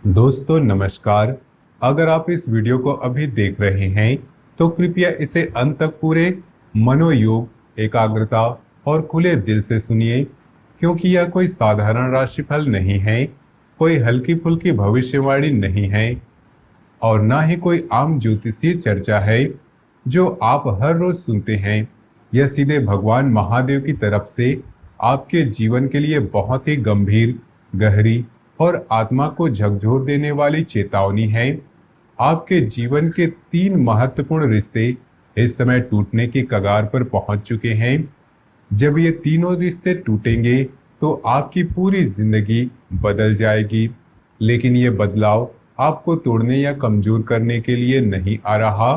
दोस्तों नमस्कार। अगर आप इस वीडियो को अभी देख रहे हैं तो कृपया इसे अंत तक पूरे मनोयोग, एकाग्रता और खुले दिल से सुनिए, क्योंकि यह कोई साधारण राशिफल नहीं है, कोई हल्की फुल्की भविष्यवाणी नहीं है और ना ही कोई आम ज्योतिषीय चर्चा है जो आप हर रोज सुनते हैं। यह सीधे भगवान महादेव की तरफ से आपके जीवन के लिए बहुत ही गंभीर, गहरी और आत्मा को झकझोर देने वाली चेतावनी है। आपके जीवन के 3 महत्वपूर्ण रिश्ते इस समय टूटने की कगार पर पहुंच चुके हैं। जब ये तीनों रिश्ते टूटेंगे तो आपकी पूरी जिंदगी बदल जाएगी। लेकिन ये बदलाव आपको तोड़ने या कमजोर करने के लिए नहीं आ रहा,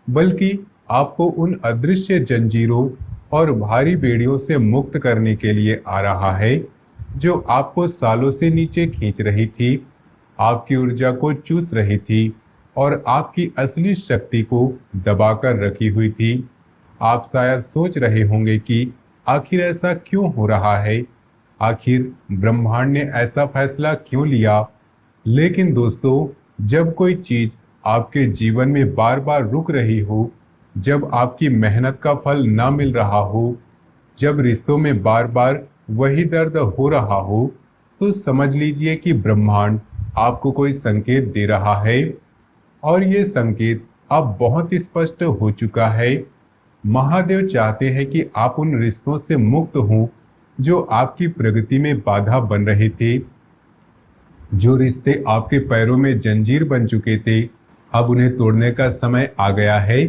बल्कि आपको उन अदृश्य जंजीरों और भारी बेड़ियों से मुक्त करने के लिए आ रहा है जो आपको सालों से नीचे खींच रही थी, आपकी ऊर्जा को चूस रही थी और आपकी असली शक्ति को दबाकर रखी हुई थी। आप शायद सोच रहे होंगे कि आखिर ऐसा क्यों हो रहा है, आखिर ब्रह्मांड ने ऐसा फैसला क्यों लिया। लेकिन दोस्तों, जब कोई चीज आपके जीवन में बार बार रुक रही हो, जब आपकी मेहनत का फल ना मिल रहा हो, जब रिश्तों में बार बार वही दर्द हो रहा हो, तो समझ लीजिए कि ब्रह्मांड आपको कोई संकेत दे रहा है। और ये संकेत अब बहुत स्पष्ट हो चुका है। महादेव चाहते हैं कि आप उन रिश्तों से मुक्त हों जो आपकी प्रगति में बाधा बन रहे थे, जो रिश्ते आपके पैरों में जंजीर बन चुके थे। अब उन्हें तोड़ने का समय आ गया है।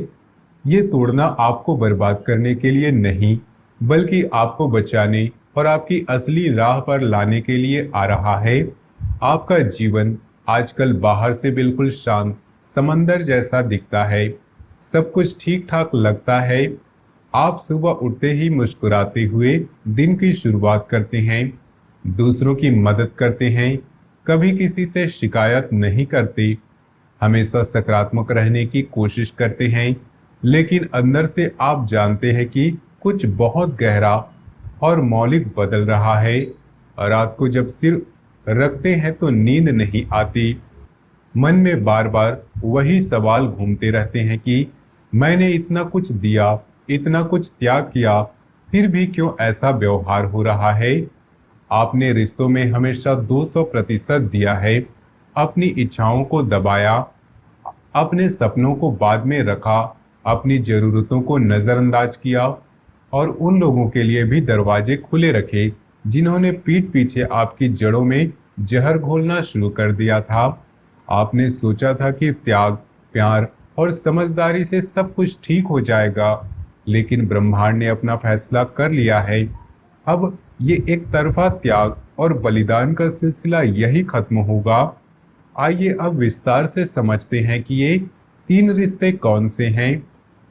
ये तोड़ना आपको बर्बाद करने के लिए नहीं, बल्कि आपको बचाने और आपकी असली राह पर लाने के लिए आ रहा है। आपका जीवन आजकल बाहर से बिल्कुल शांत समंदर जैसा दिखता है। सब कुछ ठीक ठाक लगता है। आप सुबह उठते ही मुस्कुराते हुए दिन की शुरुआत करते हैं, दूसरों की मदद करते हैं, कभी किसी से शिकायत नहीं करते, हमेशा सकारात्मक रहने की कोशिश करते हैं। लेकिन अंदर से आप जानते हैं कि कुछ बहुत गहरा और मौलिक बदल रहा है। रात को जब सिर रखते हैं तो नींद नहीं आती। मन में बार बार वही सवाल घूमते रहते हैं कि मैंने इतना कुछ दिया, इतना कुछ त्याग किया, फिर भी क्यों ऐसा व्यवहार हो रहा है। आपने रिश्तों में हमेशा 200% दिया है, अपनी इच्छाओं को दबाया, अपने सपनों को बाद में रखा, अपनी ज़रूरतों को नज़रअंदाज किया और उन लोगों के लिए भी दरवाजे खुले रखे जिन्होंने पीठ पीछे आपकी जड़ों में जहर घोलना शुरू कर दिया था। आपने सोचा था कि त्याग, प्यार और समझदारी से सब कुछ ठीक हो जाएगा, लेकिन ब्रह्मांड ने अपना फैसला कर लिया है। अब ये एक तरफा त्याग और बलिदान का सिलसिला यही खत्म होगा। आइए अब विस्तार से समझते हैं कि ये 3 रिश्ते कौन से हैं,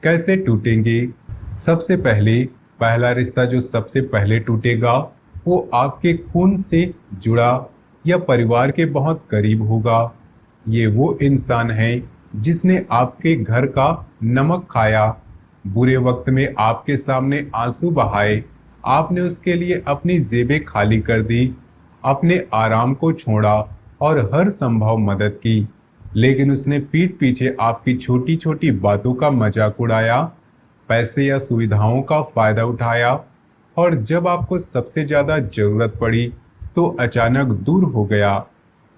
कैसे टूटेंगे। सबसे पहले, पहला रिश्ता जो सबसे पहले टूटेगा वो आपके खून से जुड़ा या परिवार के बहुत करीब होगा। ये वो इंसान है जिसने आपके घर का नमक खाया, बुरे वक्त में आपके सामने आंसू बहाए, आपने उसके लिए अपनी जेबें खाली कर दी, अपने आराम को छोड़ा और हर संभव मदद की। लेकिन उसने पीठ पीछे आपकी छोटी छोटी बातों का मजाक उड़ाया, पैसे या सुविधाओं का फायदा उठाया और जब आपको सबसे ज्यादा जरूरत पड़ी तो अचानक दूर हो गया।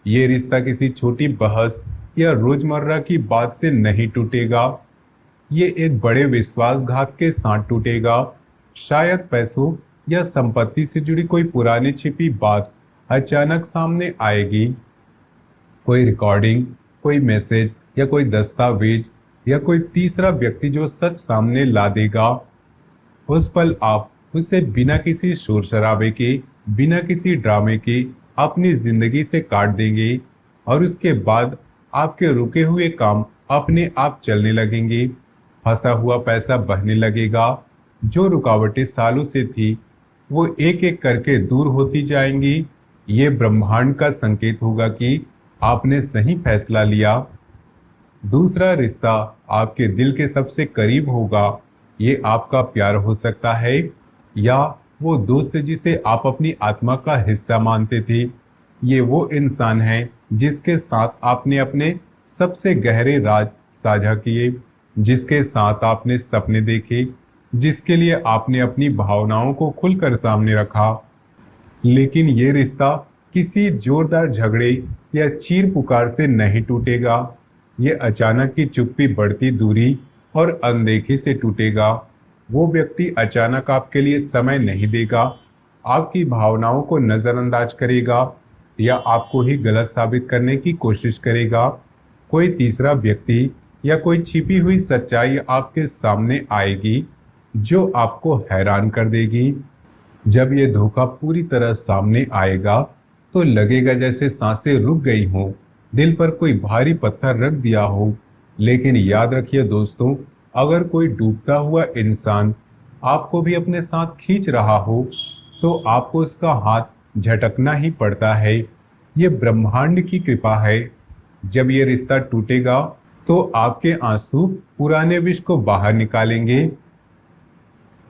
ये रिश्ता किसी छोटी बहस या रोजमर्रा की बात से नहीं टूटेगा। ये एक बड़े विश्वासघात के साथ टूटेगा। शायद पैसों या संपत्ति से जुड़ी कोई पुरानी छिपी बात अचानक सामने आएगी। कोई रिकॉर्डिंग, कोई मैसेज या कोई दस्तावेज या कोई तीसरा व्यक्ति जो सच सामने ला देगा। उस पल आप उसे बिना किसी शोर शराबे के, बिना किसी ड्रामे के अपनी जिंदगी से काट देंगे और उसके बाद आपके रुके हुए काम अपने आप चलने लगेंगे। फंसा हुआ पैसा बहने लगेगा। जो रुकावटें सालों से थी वो एक एक करके दूर होती जाएंगी। ये ब्रह्मांड का संकेत होगा कि आपने सही फैसला लिया। दूसरा रिश्ता आपके दिल के सबसे करीब होगा। ये आपका प्यार हो सकता है या वो दोस्त जिसे आप अपनी आत्मा का हिस्सा मानते थे, ये वो इंसान है जिसके साथ आपने अपने सबसे गहरे राज साझा किए, जिसके साथ आपने सपने देखे, जिसके लिए आपने अपनी भावनाओं को खुलकर सामने रखा। लेकिन ये रिश्ता किसी जोरदार झगड़े या चीर पुकार से नहीं टूटेगा। ये अचानक की चुप्पी, बढ़ती दूरी और अनदेखी से टूटेगा। वो व्यक्ति अचानक आपके लिए समय नहीं देगा, आपकी भावनाओं को नज़रअंदाज करेगा या आपको ही गलत साबित करने की कोशिश करेगा। कोई तीसरा व्यक्ति या कोई छिपी हुई सच्चाई आपके सामने आएगी जो आपको हैरान कर देगी। जब ये धोखा पूरी तरह सामने आएगा तो लगेगा जैसे सांसें रुक गई हों, दिल पर कोई भारी पत्थर रख दिया हो। लेकिन याद रखिए दोस्तों, अगर कोई डूबता हुआ इंसान आपको भी अपने साथ खींच रहा हो तो आपको उसका हाथ झटकना ही पड़ता है। ये ब्रह्मांड की कृपा है। जब ये रिश्ता टूटेगा तो आपके आंसू पुराने विष को बाहर निकालेंगे।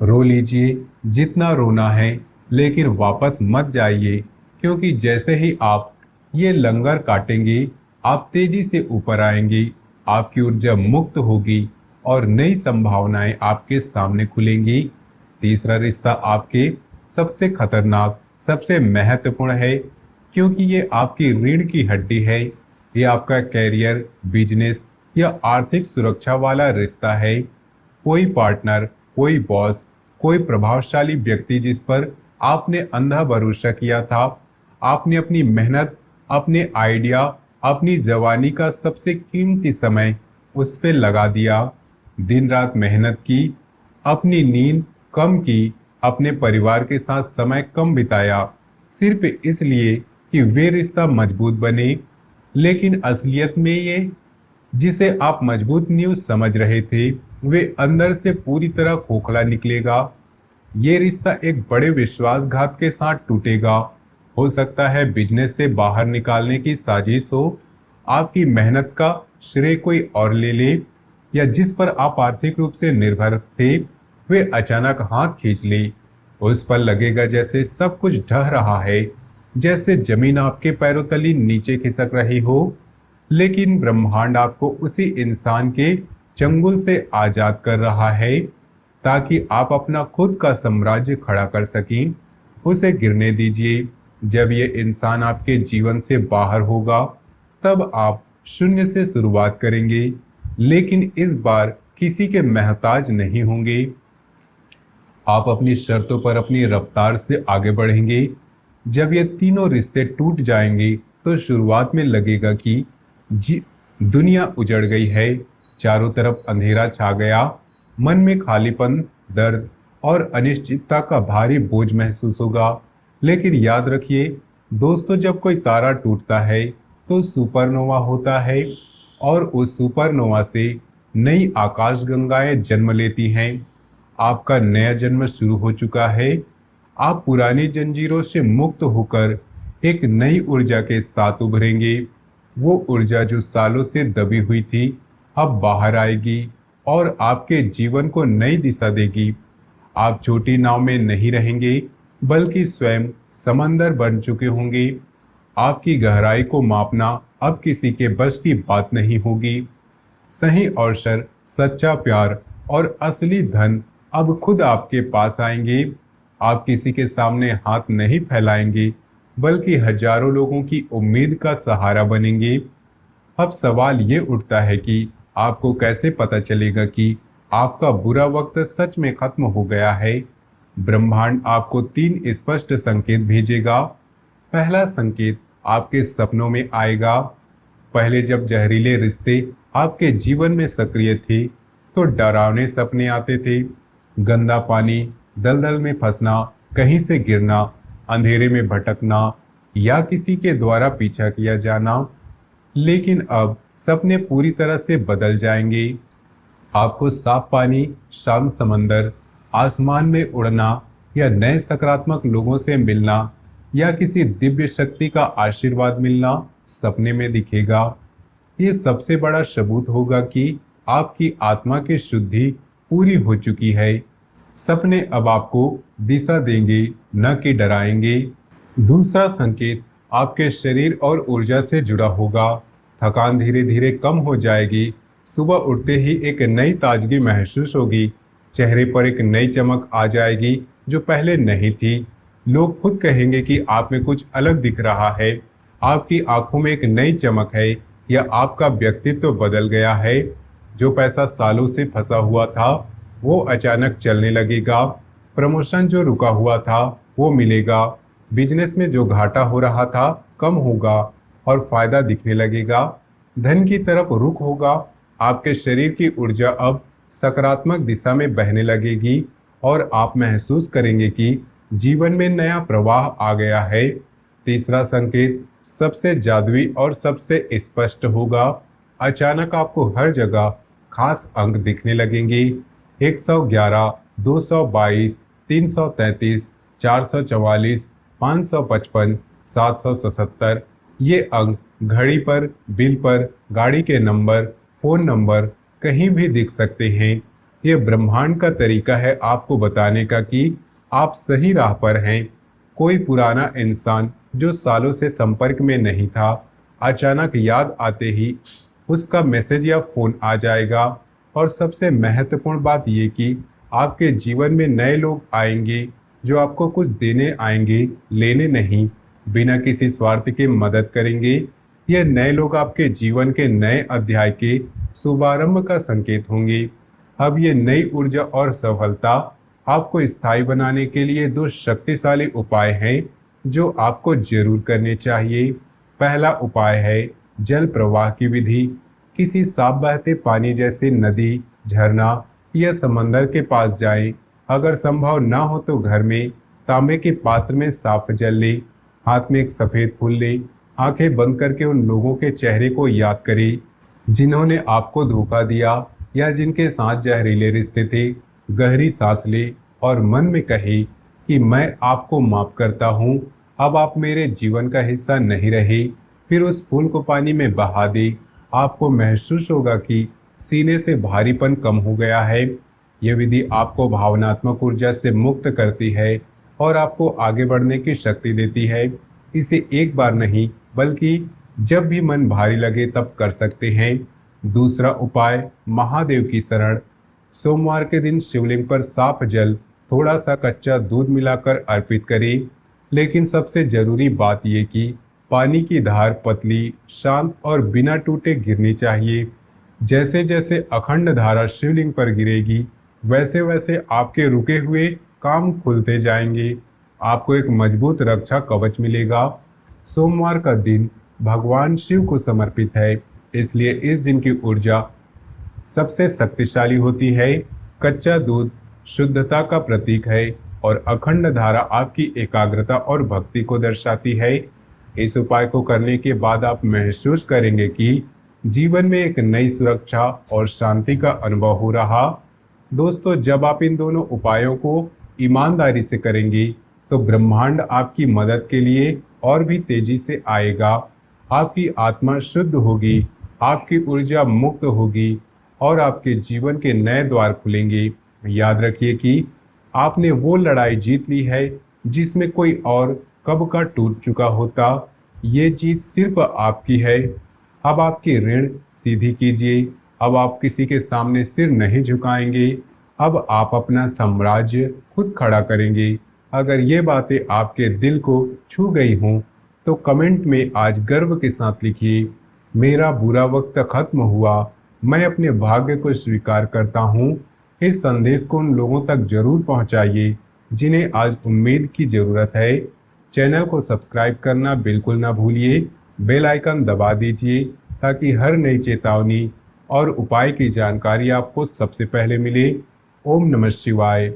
रो लीजिए जितना रोना है, लेकिन वापस मत जाइए, क्योंकि जैसे ही आप ये लंगर काटेंगे आप तेजी से ऊपर आएंगे, आपकी ऊर्जा मुक्त होगी और नई संभावनाएं आपके सामने खुलेंगी। तीसरा रिश्ता आपके सबसे खतरनाक, सबसे महत्वपूर्ण है, क्योंकि ये आपकी रीढ़ की हड्डी है। ये आपका कैरियर, बिजनेस या आर्थिक सुरक्षा वाला रिश्ता है। कोई पार्टनर, कोई बॉस, कोई प्रभावशाली व्यक्ति जिस पर आपने अंधा भरोसा किया था। आपने अपनी मेहनत, अपने आइडिया, अपनी जवानी का सबसे कीमती समय उस पे लगा दिया। दिन रात मेहनत की, अपनी नींद कम की, अपने परिवार के साथ समय कम बिताया, सिर्फ इसलिए कि वे रिश्ता मजबूत बने। लेकिन असलियत में ये जिसे आप मजबूत नींव समझ रहे थे, वे अंदर से पूरी तरह खोखला निकलेगा। ये रिश्ता एक बड़े विश्वासघात के साथ टूटेगा। हो सकता है बिजनेस से बाहर निकालने की साजिश हो, आपकी मेहनत का श्रेय कोई और ले ले, या जिस पर आप आर्थिक रूप से निर्भर थे वे अचानक हाथ खींच ले। उस पर लगेगा जैसे सब कुछ ढह रहा है, जैसे जमीन आपके पैरों तले नीचे खिसक रही हो। लेकिन ब्रह्मांड आपको उसी इंसान के चंगुल से आजाद कर रहा है ताकि आप अपना खुद का साम्राज्य खड़ा कर सकें। उसे गिरने दीजिए। जब ये इंसान आपके जीवन से बाहर होगा तब आप शून्य से शुरुआत करेंगे, लेकिन इस बार किसी के मोहताज नहीं होंगे। आप अपनी शर्तों पर अपनी रफ्तार से आगे बढ़ेंगे। जब ये तीनों रिश्ते टूट जाएंगे तो शुरुआत में लगेगा कि जी दुनिया उजड़ गई है, चारों तरफ अंधेरा छा गया, मन में खालीपन, दर्द और अनिश्चितता का भारी बोझ महसूस होगा। लेकिन याद रखिए दोस्तों, जब कोई तारा टूटता है तो सुपरनोवा होता है और उस सुपरनोवा से नई आकाशगंगाएं जन्म लेती हैं। आपका नया जन्म शुरू हो चुका है। आप पुरानी जंजीरों से मुक्त होकर एक नई ऊर्जा के साथ उभरेंगे। वो ऊर्जा जो सालों से दबी हुई थी अब बाहर आएगी और आपके जीवन को नई दिशा देगी। आप छोटी नाव में नहीं रहेंगे, बल्कि स्वयं समंदर बन चुके होंगे। आपकी गहराई को मापना अब किसी के बस की बात नहीं होगी। सही अवसर, सच्चा प्यार और असली धन अब खुद आपके पास आएंगे। आप किसी के सामने हाथ नहीं फैलाएंगे, बल्कि हजारों लोगों की उम्मीद का सहारा बनेंगे। अब सवाल ये उठता है कि आपको कैसे पता चलेगा कि आपका बुरा वक्त सच में खत्म हो गया है। ब्रह्मांड आपको 3 स्पष्ट संकेत भेजेगा। पहला संकेत आपके सपनों में आएगा। पहले जब जहरीले रिश्ते आपके जीवन में सक्रिय थे तो डरावने सपने आते थे। गंदा पानी, दलदल में फंसना, कहीं से गिरना, अंधेरे में भटकना या किसी के द्वारा पीछा किया जाना। लेकिन अब सपने पूरी तरह से बदल जाएंगे। आपको साफ पानी, शांत समंदर, आसमान में उड़ना या नए सकारात्मक लोगों से मिलना या किसी दिव्य शक्ति का आशीर्वाद मिलना सपने में दिखेगा। ये सबसे बड़ा सबूत होगा कि आपकी आत्मा की शुद्धि पूरी हो चुकी है। सपने अब आपको दिशा देंगे, न कि डराएंगे। दूसरा संकेत आपके शरीर और ऊर्जा से जुड़ा होगा। थकान धीरे धीरे कम हो जाएगी। सुबह उठते ही एक नई ताजगी महसूस होगी। चेहरे पर एक नई चमक आ जाएगी जो पहले नहीं थी। लोग खुद कहेंगे कि आप में कुछ अलग दिख रहा है। आपकी आंखों में एक नई चमक है या आपका व्यक्तित्व बदल गया है। जो पैसा सालों से फंसा हुआ था वो अचानक चलने लगेगा। प्रमोशन जो रुका हुआ था वो मिलेगा। बिजनेस में जो घाटा हो रहा था कम होगा और फायदा दिखने लगेगा। धन की तरफ रुख होगा। आपके शरीर की ऊर्जा अब सकारात्मक दिशा में बहने लगेगी और आप महसूस करेंगे कि जीवन में नया प्रवाह आ गया है। तीसरा संकेत सबसे जादुई और सबसे स्पष्ट होगा। अचानक आपको हर जगह खास अंक दिखने लगेंगे। 111, 222, 333, 444, 555, 777। ये अंक घड़ी पर, बिल पर, गाड़ी के नंबर, फोन नंबर कहीं भी दिख सकते हैं। ये ब्रह्मांड का तरीका है आपको बताने का कि आप सही राह पर हैं। कोई पुराना इंसान जो सालों से संपर्क में नहीं था, अचानक याद आते ही उसका मैसेज या फोन आ जाएगा। और सबसे महत्वपूर्ण बात ये कि आपके जीवन में नए लोग आएंगे जो आपको कुछ देने आएंगे, लेने नहीं। बिना किसी स्वार्थ के मदद करेंगे। ये नए लोग आपके जीवन के नए अध्याय के शुभारंभ का संकेत होंगे। अब ये नई ऊर्जा और सफलता आपको स्थायी बनाने के लिए दो शक्तिशाली उपाय हैं जो आपको जरूर करने चाहिए। पहला उपाय है जल प्रवाह की विधि। किसी साफ बहते पानी जैसे नदी, झरना या समंदर के पास जाएं। अगर संभव ना हो तो घर में तांबे के पात्र में साफ जल लें। हाथ में एक सफेद फूल लें। आंखें बंद करके उन लोगों के चेहरे को याद करें जिन्होंने आपको धोखा दिया या जिनके साथ जहरीले रिश्ते थे। गहरी सांस ले और मन में कहे कि मैं आपको माफ करता हूँ, अब आप मेरे जीवन का हिस्सा नहीं रहे। फिर उस फूल को पानी में बहा दे। आपको महसूस होगा कि सीने से भारीपन कम हो गया है। यह विधि आपको भावनात्मक ऊर्जा से मुक्त करती है और आपको आगे बढ़ने की शक्ति देती है। इसे एक बार नहीं बल्कि जब भी मन भारी लगे तब कर सकते हैं। दूसरा उपाय महादेव की शरण। सोमवार के दिन शिवलिंग पर साफ जल, थोड़ा सा कच्चा दूध मिलाकर अर्पित करें। लेकिन सबसे जरूरी बात यह कि पानी की धार पतली, शांत और बिना टूटे गिरनी चाहिए। जैसे जैसे अखंड धारा शिवलिंग पर गिरेगी वैसे वैसे आपके रुके हुए काम खुलते जाएंगे। आपको एक मजबूत रक्षा कवच मिलेगा। सोमवार का दिन भगवान शिव को समर्पित है, इसलिए इस दिन की ऊर्जा सबसे शक्तिशाली होती है। कच्चा दूध शुद्धता का प्रतीक है और अखंड धारा आपकी एकाग्रता और भक्ति को दर्शाती है। इस उपाय को करने के बाद आप महसूस करेंगे कि जीवन में एक नई सुरक्षा और शांति का अनुभव हो रहा। दोस्तों, जब आप इन दोनों उपायों को ईमानदारी से करेंगे तो ब्रह्मांड आपकी मदद के लिए और भी तेजी से आएगा। आपकी आत्मा शुद्ध होगी, आपकी ऊर्जा मुक्त होगी और आपके जीवन के नए द्वार खुलेंगे। याद रखिए कि आपने वो लड़ाई जीत ली है जिसमें कोई और कब का टूट चुका होता। ये जीत सिर्फ आपकी है। अब आपकी ऋण सीधी कीजिए। अब आप किसी के सामने सिर नहीं झुकाएंगे। अब आप अपना साम्राज्य खुद खड़ा करेंगे। अगर ये बातें आपके दिल को छू गई हों तो कमेंट में आज गर्व के साथ लिखिए, मेरा बुरा वक्त खत्म हुआ, मैं अपने भाग्य को स्वीकार करता हूँ। इस संदेश को उन लोगों तक जरूर पहुँचाइए जिन्हें आज उम्मीद की ज़रूरत है। चैनल को सब्सक्राइब करना बिल्कुल ना भूलिए। बेल आइकन दबा दीजिए ताकि हर नई चेतावनी और उपाय की जानकारी आपको सबसे पहले मिले। ओम नमः शिवाय।